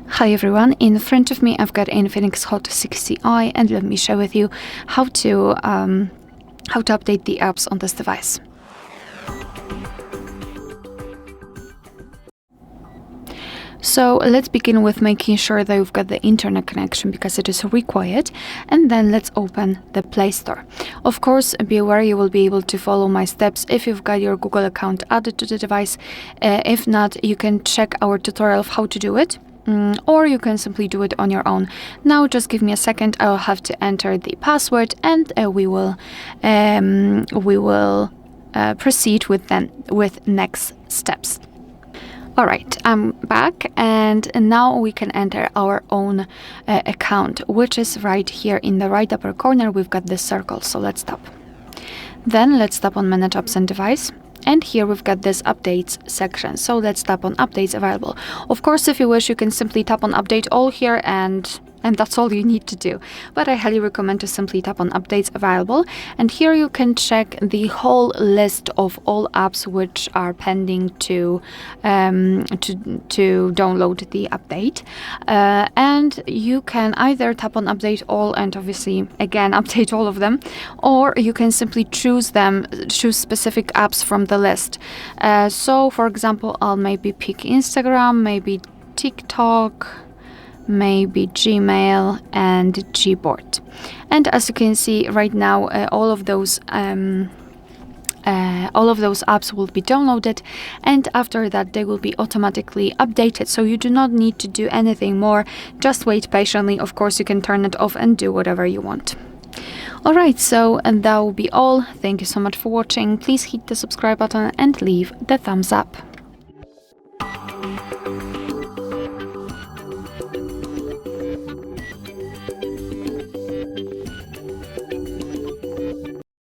Hi everyone, in front of me I've got INFINIX Hot 60i, and let me share with you how to update the apps on this device. So let's begin with making sure that you've got the internet connection because it is required, and then let's open the Play Store. Of course, be aware you will be able to follow my steps if you've got your Google account added to the device. If not, you can check our tutorial of how to do it. Or you can simply do it on your own. Now just give me a second, I'll have to enter the password, and we will proceed with next steps. Alright, I'm back, and now we can enter our own account, which is right here in the right upper corner. We've got this circle, so let's tap. Then let's tap on Manage Apps and Device. And here we've got this updates section, so let's tap on updates available. Of course, if you wish, you can simply tap on update all here, and that's all you need to do. But I highly recommend to simply tap on updates available, and here you can check the whole list of all apps which are pending to download the update. And you can either tap on update all and obviously again update all of them, or you can simply choose specific apps from the list. So for example, I'll maybe pick Instagram, maybe TikTok, maybe Gmail and Gboard. And as you can see right now, all of those apps will be downloaded, and after that they will be automatically updated, so you do not need to do anything more. Just wait patiently. Of course, you can turn it off and do whatever you want. Alright, so that will be all. Thank you so much for watching. Please hit the subscribe button and leave the thumbs up.